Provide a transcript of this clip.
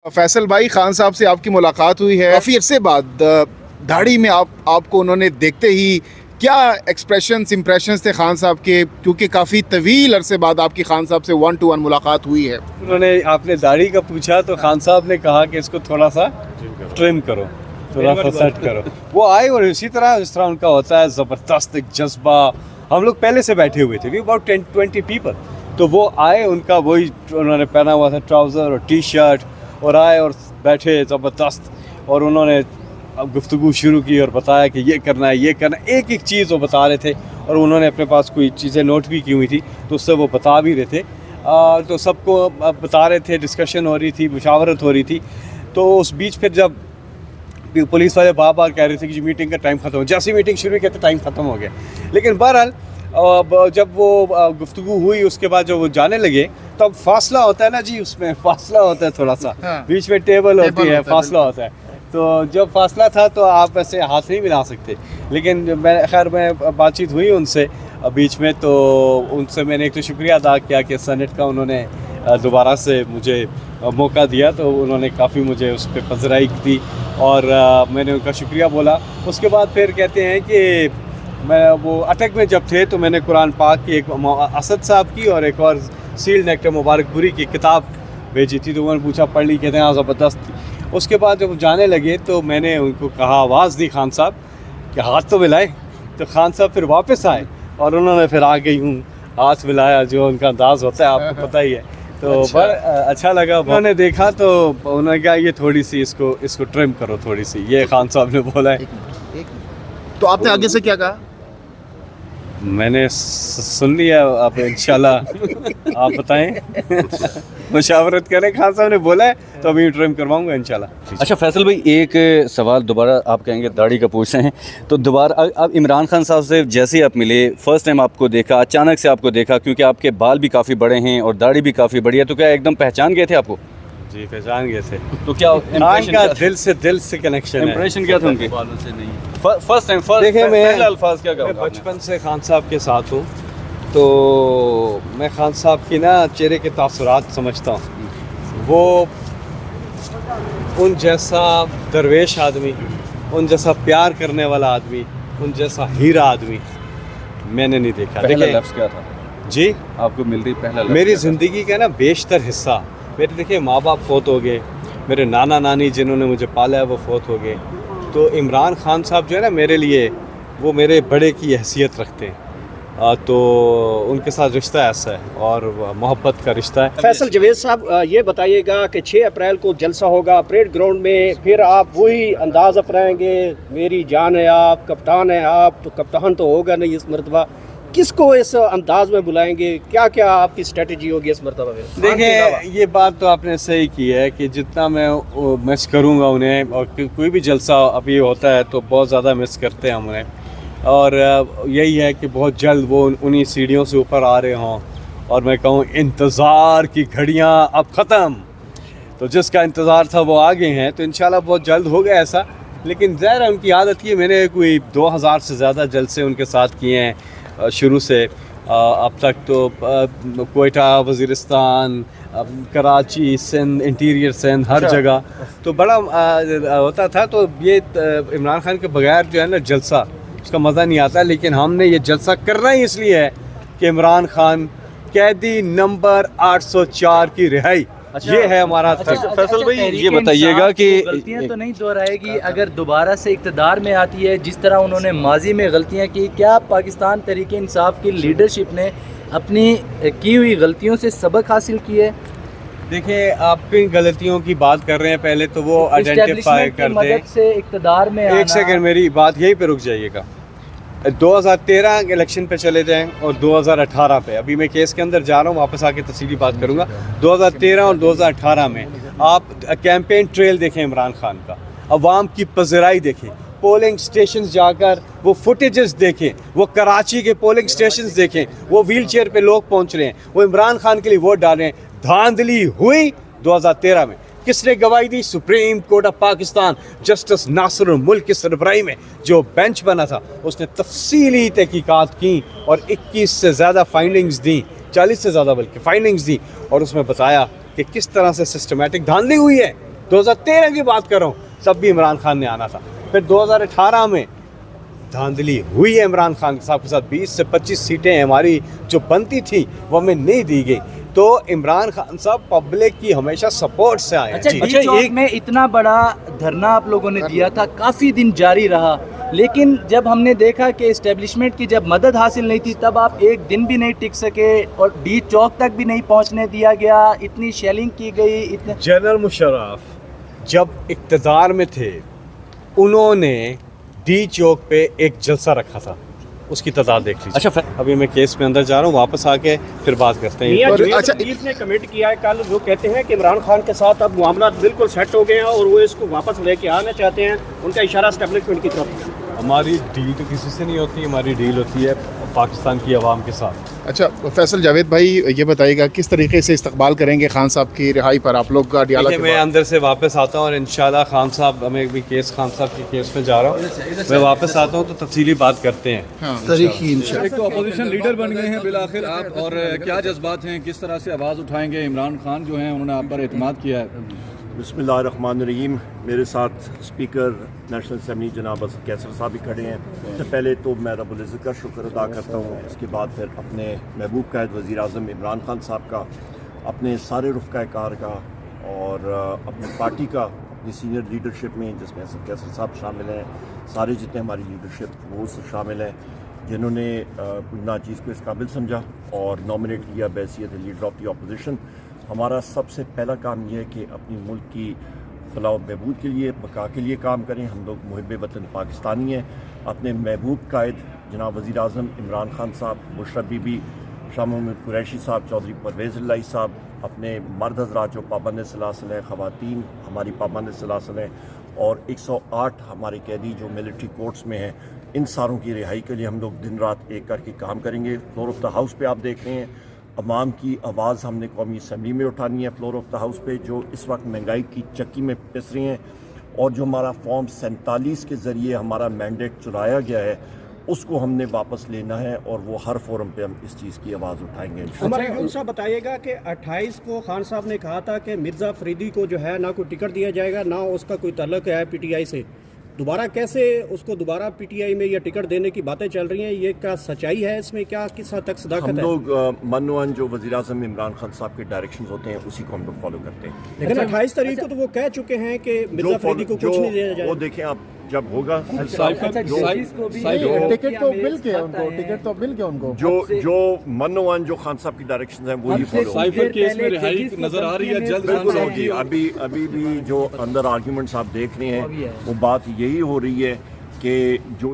फैसल भाई, खान साहब से आपकी मुलाकात हुई है काफ़ी अरसे बाद। दाढ़ी में आपको उन्होंने देखते ही क्या एक्सप्रेशंस इंप्रेशंस थे खान साहब के, क्योंकि काफ़ी तवील अरसे बाद आपकी खान साहब से 1-to-1 मुलाकात हुई है। उन्होंने आपने दाढ़ी का पूछा तो खान साहब ने कहा कि इसको थोड़ा सा ट्रिम करो, थोड़ा सा सेट करो। वो आए और इसी तरह जिस तरह उनका होता है ज़बरदस्त एक जज्बा। हम लोग पहले से बैठे हुए थे, वी अबाउट 10-20 पीपल। तो वो आए, उनका वही उन्होंने पहना हुआ था ट्राउज़र और टी शर्ट, और आए और बैठे ज़बरदस्त, और उन्होंने गुफ्तगू शुरू की और बताया कि ये करना है, ये करना है। एक एक चीज़ वो बता रहे थे, और उन्होंने अपने पास कोई चीज़ें नोट भी की हुई थी तो उससे वो बता भी रहे थे। तो सबको बता रहे थे, डिस्कशन हो रही थी, मुशावरत हो रही थी। तो उस बीच फिर जब पुलिस वाले बार बार कह रहे थे कि मीटिंग का टाइम ख़त्म हो, जैसी मीटिंग शुरू हुई कहते टाइम ख़त्म हो गया। लेकिन बहरहाल जब वो गुफ्तगू हुई उसके बाद जब वो जाने लगे तब फासला होता है ना जी, उसमें फासला होता है थोड़ा सा, हाँ। बीच में टेबल होती है, फासला होता है। तो जब फासला था तो आप ऐसे हाथ नहीं मिला सकते। लेकिन मैं बातचीत हुई उनसे बीच में, तो उनसे मैंने एक तो शुक्रिया अदा किया कि सेनेट का उन्होंने दोबारा से मुझे मौका दिया, तो उन्होंने काफ़ी मुझे उस पर पज़राई दी और मैंने उनका शुक्रिया बोला। उसके बाद फिर कहते हैं कि मैं वो अटक में जब थे तो मैंने कुरान पाक की एक असद साहब की और एक और सील्ड नेक्टर मुबारकपुरी की किताब भेजी थी, तो उन्होंने पूछा पढ़ ली, कहते हैं हाँ ज़बरदस्त थी। उसके बाद जब जाने लगे तो मैंने उनको कहा, आवाज़ दी खान साहब कि हाथ तो मिलाए। तो खान साहब फिर वापस आए और उन्होंने फिर आ गई हूँ हाथ मिलाया, जो उनका अंदाज़ होता है आपको पता ही है। तो पर अच्छा लगा। उन्होंने देखा तो उन्होंने कहा ये थोड़ी सी इसको ट्रिम करो थोड़ी सी, ये खान साहब ने बोला है। तो आपने आगे से क्या कहा? मैंने सुन लिया, आप इंशाल्लाह आप बताएं मुशावरत करें। खान साहब ने बोला है तो अभी ट्रिम करवाऊंगा इंशाल्लाह। अच्छा फैसल भाई, एक सवाल दोबारा आप कहेंगे दाढ़ी का पूछ रहे हैं, तो दोबारा अब इमरान खान साहब से जैसे ही आप मिले, फर्स्ट टाइम आपको देखा, अचानक से आपको देखा, क्योंकि आपके बाल भी काफ़ी बड़े हैं और दाढ़ी भी काफ़ी बड़ी है, तो क्या एकदम पहचान गए थे आपको? जी पहचान गए थे। तो क्या का दिल से कनेक्शन है। इम्प्रेशन क्या था उनके? फर्स्ट टाइम देखिए पहले अल्फाज क्या मैं बचपन से खान साहब के साथ हूँ, तो मैं खान साहब की ना चेहरे के तासुरात समझता हूँ। वो उन जैसा दरवेश आदमी, उन जैसा प्यार करने वाला आदमी, उन जैसा हीरा आदमी मैंने नहीं देखा। पहला देखिए लफ्ज़ क्या था जी, आपको मिल रही पहला लफ्ज़ मेरी क्या था? ज़िंदगी का ना बेशतर हिस्सा, मेरे देखिए माँ बाप फोत हो गए, मेरे नाना नानी जिन्होंने मुझे पाला है वो फोत हो गए। तो इमरान खान साहब जो है ना मेरे लिए, वो मेरे बड़े की हैसियत रखते हैं। तो उनके साथ रिश्ता ऐसा है और मोहब्बत का रिश्ता है। फैसल जावेद साहब, ये बताइएगा कि 6 अप्रैल को जलसा होगा परेड ग्राउंड में, फिर आप वही अंदाज अपनाएंगे, मेरी जान है आप, कप्तान है आप, तो कप्तान तो होगा नहीं इस मरतबा, किसको इस अंदाज में बुलाएंगे, क्या क्या आपकी स्ट्रेटजी होगी इस मरतबा में? देखिए ये बात तो आपने सही की है कि जितना मैं मिस करूँगा उन्हें, और कोई भी जलसा अभी होता है तो बहुत ज़्यादा मिस करते हैं हम उन्हें, और यही है कि बहुत जल्द वो उन्हीं सीढ़ियों से ऊपर आ रहे हों और मैं कहूँ इंतज़ार की घड़ियाँ अब ख़त्म। तो जिसका इंतज़ार था वो आ गए हैं, तो इंशाल्लाह बहुत जल्द होगा ऐसा। लेकिन ज़ाहिर है उनकी आदत की, मैंने कोई 2000 से ज़्यादा जलसे उनके साथ किए हैं शुरू से अब तक। तो कोयटा, वज़ीरिस्तान, कराची, सिंध, इंटीरियर सिंध, हर जगह तो बड़ा होता था। तो ये इमरान खान के बगैर जो है ना जलसा, उसका मज़ा नहीं आता। लेकिन हमने ये जलसा करना ही इसलिए है कि इमरान खान कैदी नंबर 804 की रिहाई, ये है हमारा। फैसल भाई ये बताइएगा कि गलतियां तो नहीं दोहराएगी अगर दोबारा से इक़्तिदार में आती है, जिस तरह उन्होंने माजी में गलतियां की, क्या पाकिस्तान तहरीक इंसाफ की लीडरशिप ने अपनी की हुई गलतियों से सबक हासिल किया है? देखिए आप किन गलतियों की बात कर रहे हैं, पहले तो वो आइडेंटिफाई कर दें। मदद से इक़्तिदार में एक सेकंड, मेरी बात यहीं पे रुक जाइएगा। 2013 के इलेक्शन पे चले जाएं और 2018 पे, अभी मैं केस के अंदर जा रहा हूँ, वापस आके तफसीली बात करूँगा। 2013 और 2018 में आप कैंपेन ट्रेल देखें इमरान खान का, अवाम की पज़राई देखें, पोलिंग स्टेशन जाकर वो फुटेजेस देखें, वो कराची के पोलिंग स्टेशन देखें, वो व्हील चेयर पर लोग पहुँच रहे हैं, वो इमरान खान के लिए वोट डाल रहे हैं। धांधली हुई 2013 में, किसने गवाही दी? Supreme court of Pakistan, justice Nasirul Mulk की सरबराही में जो बेंच बना था, उसने तफसीली तहकीकात की और 21 से ज़्यादा फाइंडिंग्स दी, 40 से ज़्यादा बल्कि फाइंडिंग्स दी, और उसमें बताया कि किस तरह से सिस्टमेटिक धांधली हुई है 2013 की बात कर रहा हूँ, तब भी इमरान खान ने आना था। फिर 2018 में धांधली हुई है इमरान खान साहब के साथ, 20 से 25 सीटें हमारी जो बनती थी वो हमें नहीं दी गई। तो इमरान खान साहब पब्लिक की हमेशा सपोर्ट से आए हैं। अच्छा, जी। डी चौक में इतना बड़ा धरना आप लोगों ने दिया था, काफ़ी दिन जारी रहा, लेकिन जब हमने देखा कि इस्टेब्लिशमेंट की जब मदद हासिल नहीं थी, तब आप एक दिन भी नहीं टिक सके और डी चौक तक भी नहीं पहुंचने दिया गया, इतनी शेलिंग की गई, इतने जनरल मुशर्रफ जब इक़्तिदार में थे, उन्होंने डी चौक पे एक जलसा रखा था, उसकी तादाद देख लीजिए। अच्छा, अभी मैं केस में अंदर जा रहा हूँ, वापस आके फिर बात करते हैं। मियां और जवेद अच्छा, लतीफ ने कमेंट किया है कल, वो कहते हैं कि इमरान खान के साथ अब मामला बिल्कुल सेट हो गए हैं और वो इसको वापस लेके आना चाहते हैं। उनका इशारा एस्टेब्लिशमेंट की तरफ। हमारी डील तो किसी से नहीं होती, हमारी डील होती है पाकिस्तान की आवाम के साथ। अच्छा फैसल जावेद भाई, ये बताइएगा किस तरीके से इस्तकबाल करेंगे खान साहब की रिहाई पर आप लोग का डियाला देखिए, के मैं बाद? अंदर से वापस आता हूँ और इंशाल्लाह खान साहब, मैं भी केस खान साहब के केस में जा रहा हूँ, मैं वापस आता हूँ तो तफसीली बात करते हैं। एक तो अपोजिशन लीडर बन गए हैं बिलाखिर आप, और क्या जज्बात हैं, किस तरह से आवाज़ उठाएंगे? इमरान खान जो हैं उन्होंने आप पर एतमाद किया है। बिस्मिल्लाहिर्रहमानिर्रहीम। मेरे साथ स्पीकर नेशनल असम्बली जनाब असद कैसर साहब भी खड़े हैं। सबसे पहले तो मैं रब्बुल इज़्ज़त का शुक्र अदा करता हूँ, इसके बाद फिर अपने महबूब कायद वज़ीर आज़म इमरान खान साहब का, अपने सारे रुफ़क़ाए कार का और अपनी पार्टी का, अपनी सीनियर लीडरशिप में जिसमें असद कैसर साहब शामिल हैं, सारे जितने हमारी लीडरशिप वो शामिल हैं, जिन्होंने नाचीज़ को इस काबिल समझा और नॉमिनेट किया बैसियत लीडर ऑफ द अपोजिशन। हमारा सबसे पहला काम यह है कि अपनी मुल्क की फलाह व बहबूद के लिए, बका के लिए काम करें। हम लोग मुहिब वतन पाकिस्तानी हैं। अपने महबूब कायद जनाब वज़ीर आज़म इमरान खान साहब, मुशर्रफ बीबी, शाह मोहम्मद कुरैशी साहब, चौधरी परवेज़ इलाही साहब, अपने मर्द हज़रात जो पाबंद सलासल हैं, ख़वातीन हमारी पाबंद सलासल हैं, और 108 हमारे कैदी जो मिलिट्री कोर्ट्स में हैं, इन सारों की रिहाई के लिए हम लोग दिन रात एक करके काम करेंगे। फ्लोर ऑफ द हाउस पे आप देख रहे हैं, अवाम की आवाज़ हमने कौमी असम्बली में उठानी है। फ्लोर ऑफ द हाउस पे जो इस वक्त महंगाई की चक्की में पिस रही हैं और जो हमारा फॉर्म 47 के ज़रिए हमारा मैंडेट चुराया गया है, उसको हमने वापस लेना है और वो हर फोरम पे हम इस चीज़ की आवाज़ उठाएंगे। हमारे यून साहब बताइएगा कि 28 को खान साहब ने कहा था कि मिर्ज़ा फरीदी को जो है ना कोई टिकट दिया जाएगा, ना उसका कोई ताल्लुक है पीटीआई से। दोबारा कैसे उसको दोबारा पीटीआई में या टिकट देने की बातें चल रही हैं, ये क्या सच्चाई है इसमें, क्या किस हद तक सदाकत हम है? लोग मनोअन जो वज़ीर आज़म इमरान खान साहब के डायरेक्शंस होते हैं उसी को हम लोग फॉलो करते हैं। लेकिन 28 तारीख को तो वो कह चुके हैं कि मिर्ज़ा फरीदी को कुछ नहीं दिया वो जाएगा। देखें आप जब होगा टिकट तो मिल गया उनको, टिकट तो मिल गया उनको। जो मनोअन जो खान साहब की डायरेक्शंस हैं वही फॉलो। साइफर केस में रिहाई नजर आ रही है जल्द बिल्कुल खान होगी। अभी भी जो अंदर आर्ग्यूमेंट्स आप देख रहे हैं वो बात यही हो रही है कि जो